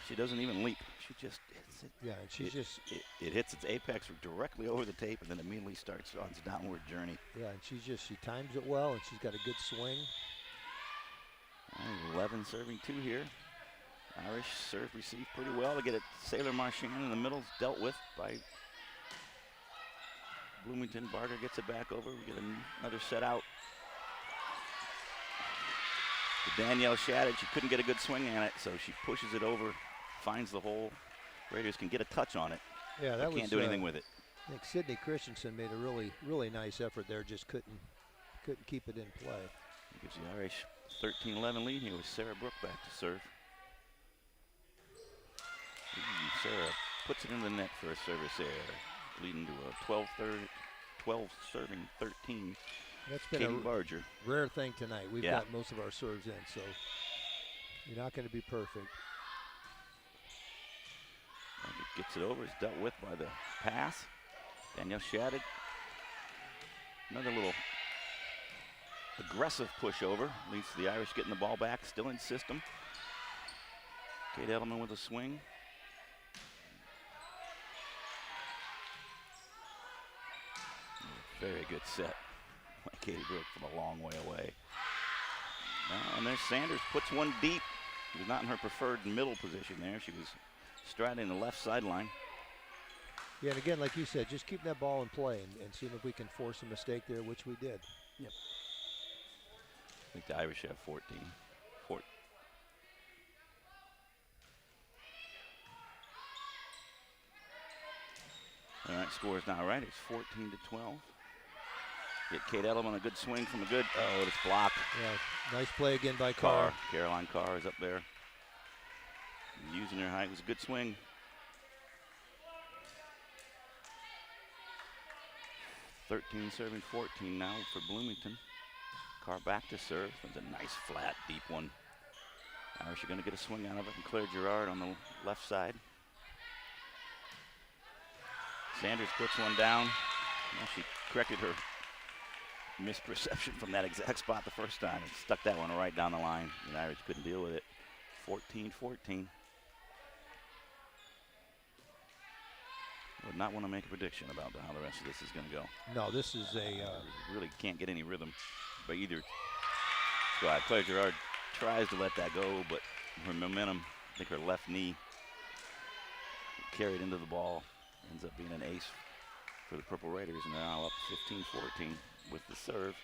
She doesn't even leap. She just hits it. Yeah, and she's It hits its apex directly over the tape and then immediately starts on its downward journey. Yeah, and she times it well, and she's got a good swing. 11 serving 2 here. Irish serve received pretty well to get it. Sailor Marchand in the middle, dealt with by Bloomington. Barger gets it back over. We get another set out. To Danielle Shatted, she couldn't get a good swing on it, so she pushes it over, finds the hole. Raiders can get a touch on it. Yeah, that was. Can't do anything with it. I think Sydney Christensen made a really nice effort there. Just couldn't keep it in play. Gives the Irish 13-11 lead here with Sarah Brook back to serve. Sarah puts it in the net for a service there, leading to a 12 serving 13. That's been Katie a Barger. rare thing tonight. We've got most of our serves in, so you're not going to be perfect. Barger gets it over. It's dealt with by the pass. Danielle Shatted. Another little aggressive pushover. Leads to the Irish getting the ball back. Still in system. Kate Edelman with a swing. Very good set by Katie Brook from a long way away. And there's Sanders, puts one deep. She was not in her preferred middle position there. She was straddling the left sideline. Yeah, and again, like you said, just keeping that ball in play and seeing if we can force a mistake there, which we did. Yep. I think the Irish have 14. All right, scores now, right? It's 14-12. Get Kate Edelman a good swing from a good, oh, it's blocked. Yeah, nice play again by Carr. Caroline Carr is up there. Using her height. It was a good swing. 13 serving 14 now for Bloomington. Carr back to serve. That's a nice flat, deep one. Irish are going to get a swing out of it, and Claire Gerard on the left side. Sanders puts one down. Well, she corrected her misperception from that exact spot the first time and stuck that one right down the line. The Irish couldn't deal with it. 14-14. I would not want to make a prediction about how the rest of this is going to go. No, this is a... really can't get any rhythm by either squad. Claire Gerard tries to let that go, but her momentum, I think her left knee carried into the ball, ends up being an ace for the Purple Raiders, and now up 15-14 with the serve.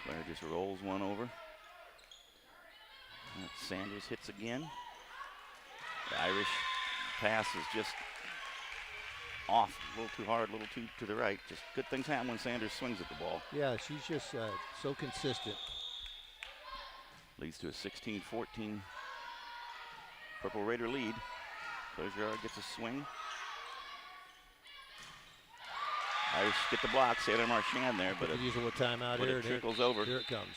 Claire just rolls one over. Sanders hits again. The Irish pass is just off, a little too hard, a little too to the right. Just good things happen when Sanders swings at the ball. Yeah, she's just so consistent. Leads to a 16-14 Purple Raider lead. Claire Gerard gets a swing. Irish get the block. Sailor Marchand there, but the usual timeout here. It trickles over. Here it comes.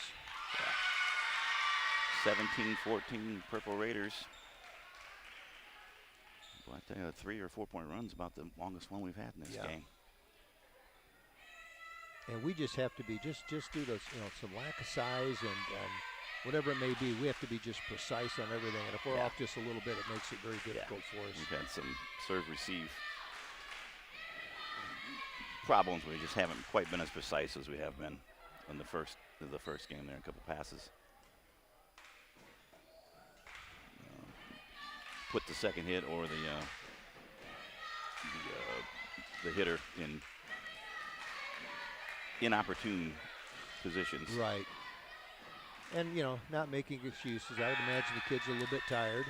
17-14 Purple Raiders. Well, I tell you, a 3 or 4 point run's about the longest one we've had in this game. And we just have to be just due to some lack of size and whatever it may be, we have to be just precise on everything. And if we're off just a little bit, it makes it very difficult for us. We've had some serve receive problems. We just haven't quite been as precise as we have been in the first game there. A couple passes. Put the second hit or the hitter in inopportune positions. Right. And, not making excuses. I would imagine the kids are a little bit tired.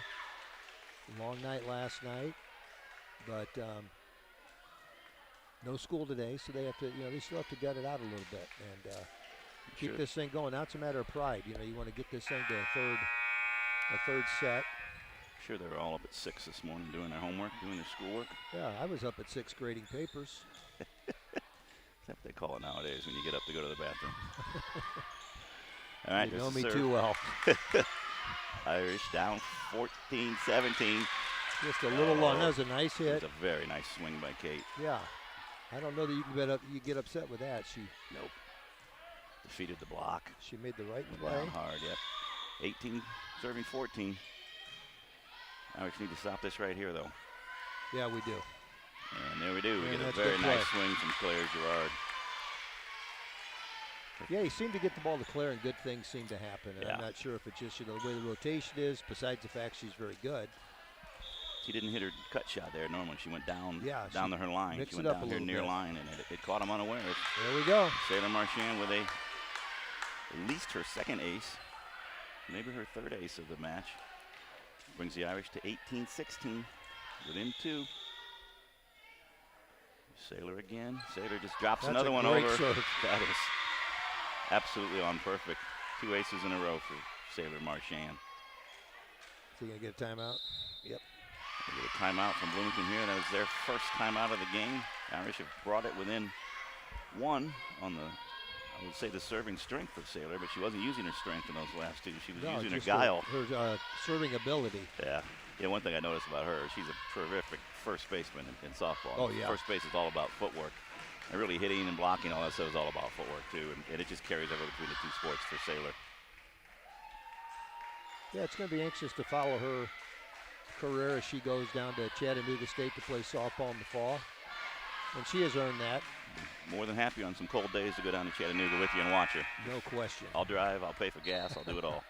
Long night last night. But no school today, so they have to, they still have to gut it out a little bit and keep this thing going. Now it's a matter of pride. You want to get this thing to a third set. Sure, they were all up at 6 this morning doing their homework, doing their schoolwork. Yeah, I was up at 6 grading papers. That's what they call it nowadays when you get up to go to the bathroom. All right, you know me too well. Irish down 14-17. Just a little long. That was a nice hit. It was a very nice swing by Kate. Yeah. I don't know that you get upset with that. Nope. Defeated the block. She made the right play. Down hard, yep. 18 serving 14. Irish need to stop this right here, though. Yeah, we do. And there we do. We get a very nice swing from Claire Gerard. Yeah, he seemed to get the ball to Claire, and good things seem to happen. And I'm not sure if it's just the way the rotation is, besides the fact she's very good. She didn't hit her cut shot there. Normally she went down to her line. She went down here near line, and it caught him unawares. There we go. Sailor Marchand with at least her second ace, maybe her third ace of the match. Brings the Irish to 18-16, within 2. Sailor again. Sailor just drops another one over. Serve. That is absolutely on perfect. 2 aces in a row for Sailor Marchand. Is he going to get a timeout? Yep. They get a timeout from Bloomington here. That was their first timeout of the game. Irish have brought it within 1 on the, I would say, the serving strength of Sailor, but she wasn't using her strength in those last 2. She was using her guile. Her serving ability. Yeah. One thing I noticed about her, she's a terrific first baseman in softball. Oh, yeah. First base is all about footwork. And really hitting and blocking, all that stuff is all about footwork, too. And it just carries over between the 2 sports for Sailor. Yeah, it's going to be anxious to follow her career as she goes down to Chattanooga State to play softball in the fall. And she has earned that. More than happy on some cold days to go down to Chattanooga with you and watch her. No question. I'll drive, I'll pay for gas, I'll do it all.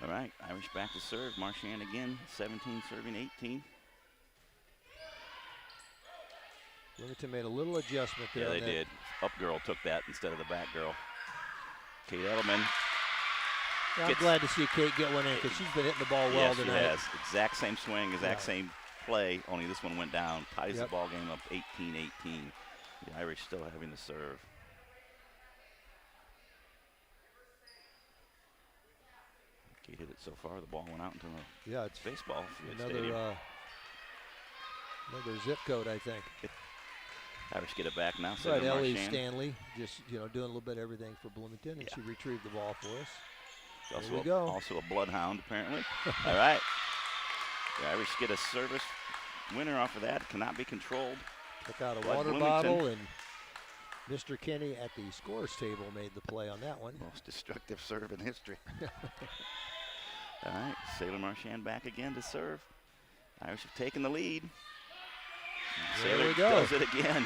All right, Irish back to serve. Marchand again, 17 serving 18. Bloomington made a little adjustment there. Yeah, they did. Up girl took that instead of the back girl. Kate Edelman Yeah, I'm glad to see Kate get one in because she's been hitting the ball well yes, tonight. Yes, she has. Exact same swing, exact same play, only this one went down. Ties the ball game up 18-18. The Irish still having the serve. Kate hit it so far, the ball went out into the it's baseball another stadium. Another zip code, I think. Irish get it back now. Right, Ellie Stanley, just doing a little bit of everything for Bloomington, and she retrieved the ball for us. There we go. Also a bloodhound, apparently. All right. The Irish get a service winner off of that. Cannot be controlled. Took out a water bottle, and Mr. Kenny at the scores table made the play on that one. Most destructive serve in history. All right, Sailor Marchand back again to serve. Irish have taken the lead. There we go. Does it again.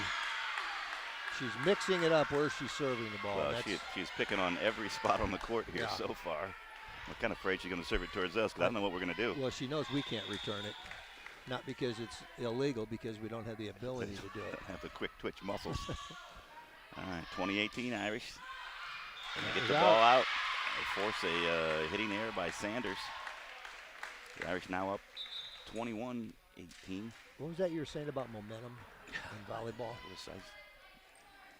She's mixing it up where she's serving the ball. Well, she's picking on every spot on the court here so far. I'm kind of afraid she's going to serve it towards us because I don't know what we're going to do. Well, she knows we can't return it. Not because it's illegal, because we don't have the ability to do it. Have the quick twitch muscles. All right, 2018 Irish. They get the ball out. They force a hitting error by Sanders. The Irish now up 21-18. What was that you were saying about momentum in volleyball?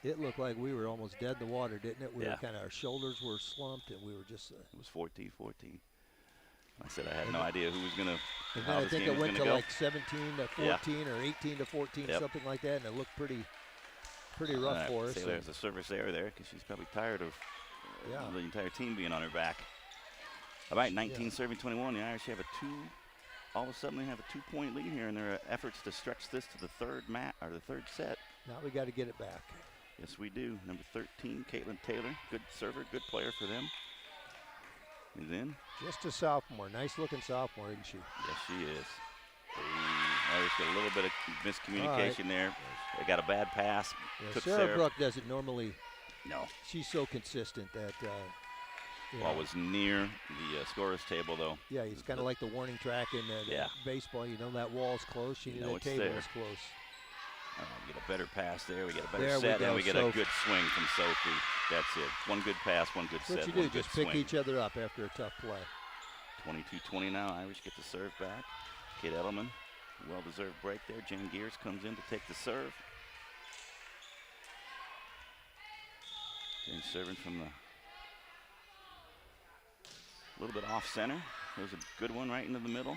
It looked like we were almost dead in the water, didn't it? We were kind of, our shoulders were slumped, and we were just. It was 14-14. I said I had no idea who was going to. And then I think it went to like 17-14 or 18-14, something like that, and it looked pretty rough for us. There's a service error there because she's probably tired of the entire team being on her back. All right, 19 serving 21. The Irish have all of a sudden they have a 2-point lead here in their efforts to stretch this to the third set. Now we got to get it back. Yes, we do. Number 13, Caitlin Taylor, good server, good player for them. And then just a sophomore, nice looking sophomore, isn't she? Yes, she is. Irish got a little bit of miscommunication there. They got a bad pass. Sarah Brook doesn't normally. No. She's so consistent that. Ball was near the scorer's table, though. Yeah, it's kind of like the warning track in baseball. You know that wall's close. She knew that table was close. We get a better pass there. We get a better set, and we get a good swing from Sophie. That's it. One good pass, one good set. What you do, just pick each other up after a tough play. 22-20 now. Irish get the serve back. Kate Edelman, well-deserved break there. Jen Gears comes in to take the serve. Jen serving from the a little bit off center. There's a good one right into the middle.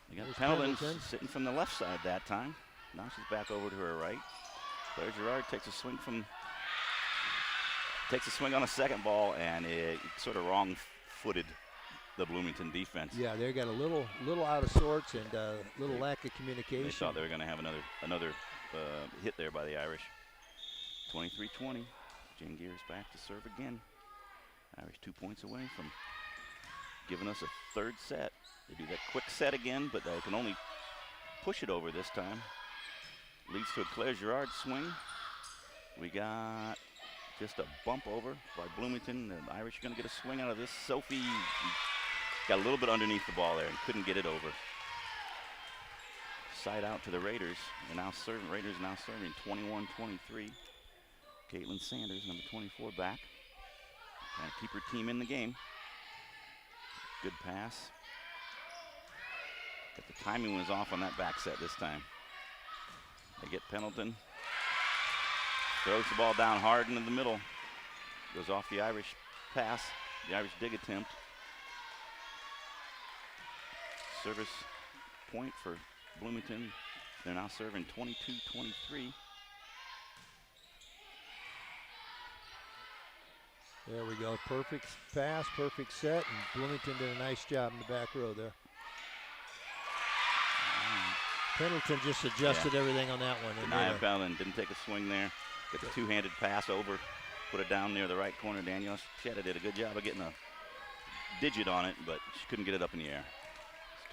We got Pendleton sitting from the left side that time. Now she's back over to her right. Claire Girard takes a swing on a second ball, and it sort of wrong-footed the Bloomington defense. Yeah, they got a little out of sorts and a little lack of communication. They thought they were going to have another hit there by the Irish. 23-20. Jen Gears back to serve again. Irish 2 points away from giving us a third set. They do that quick set again, but they can only push it over this time. Leads to a Claire Girard swing. We got just a bump over by Bloomington. The Irish are going to get a swing out of this. Sophie got a little bit underneath the ball there and couldn't get it over. Side out to the Raiders. Raiders now serving 21-23. Caitlin Sanders, number 24, back. Trying to keep her team in the game. Good pass. But the timing was off on that back set this time. They get Pendleton. Throws the ball down hard into the middle. Goes off the Irish pass, the Irish dig attempt. Service point for Bloomington. They're now serving 22-23. There we go. Perfect pass, perfect set, and Bloomington did a nice job in the back row there. Pendleton just adjusted everything on that one. Nia Pendleton didn't take a swing there. Get the two-handed pass over, put it down near the right corner. Danielle Chetta did a good job of getting a digit on it, but she couldn't get it up in the air.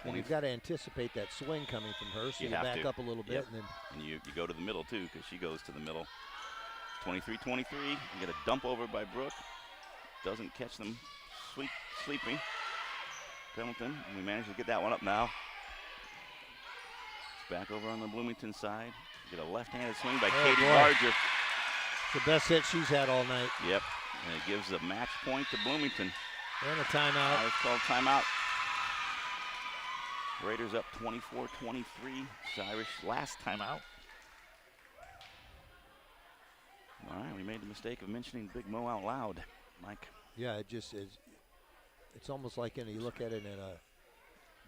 And you've got to anticipate that swing coming from her, so you back up a little bit. And you go to the middle, too, because she goes to the middle. 23-23, you get a dump over by Brooke. Doesn't catch them sleeping. Pendleton, we managed to get that one up now. It's back over on the Bloomington side. Get a left-handed swing by Katie Barger. It's the best hit she's had all night. Yep, and it gives a match point to Bloomington. And a timeout. Irish called timeout. Raiders up 24-23. It's Irish last timeout. All right, we made the mistake of mentioning Big Mo out loud, Mike. Yeah, it just is. It's almost like you look at it in a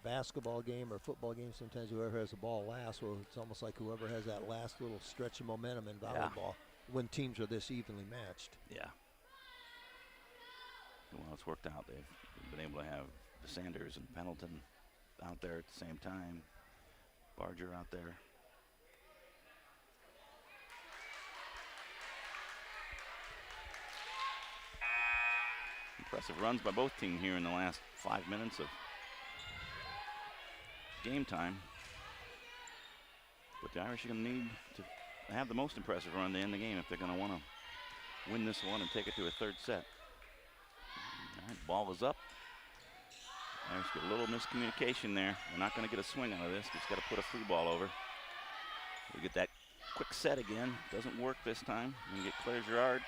basketball game or football game. Sometimes whoever has the ball last, well, it's almost like whoever has that last little stretch of momentum in volleyball when teams are this evenly matched. Yeah. Well, it's worked out. They've been able to have Sanders and Pendleton out there at the same time. Barger out there. Impressive runs by both teams here in the last 5 minutes of game time. But the Irish are going to need to have the most impressive run to end the game if they're going to want to win this one and take it to a third set. All right, ball is up. Irish get a little miscommunication there. They're not going to get a swing out of this. Just got to put a free ball over. We get that quick set again. Doesn't work this time. We get Claire Girard.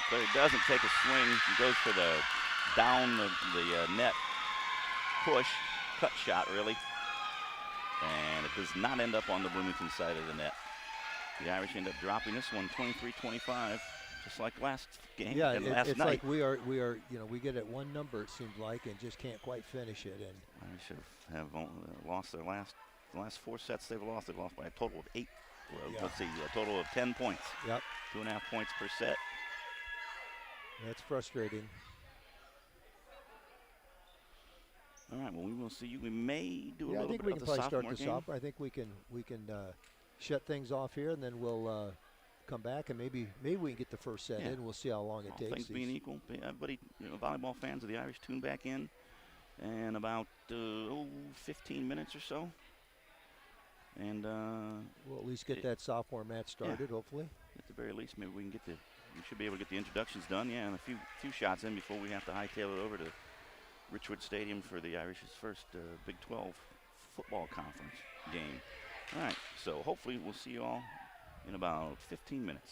Claire doesn't take a swing. He goes for the down the net push, cut shot really. And it does not end up on the Bloomington side of the net. The Irish end up dropping this one 23-25, just like last game. Yeah, and last it's night. like we are, we get at one number, it seems like, and just can't quite finish it. And Irish have lost their last 4 sets they've lost. They've lost by a total of 8. Well, let's see, a total of 10 points. Yep. 2.5 points per set. That's frustrating. All right, well, we will see you. We may do a Yeah, I little think bit we of can the probably start sophomore the game. sophomore. I think we can shut things off here, and then we'll come back, and maybe we can get the first set in. We'll see how long it All takes. things being equal, everybody, volleyball fans of the Irish tune back in about 15 minutes or so. And we'll at least get that sophomore match started, hopefully. At the very least, maybe we can we should be able to get the introductions done, and a few shots in before we have to hightail it over to Richwood Stadium for the Irish's first Big 12 football conference game. All right, so hopefully we'll see you all in about 15 minutes.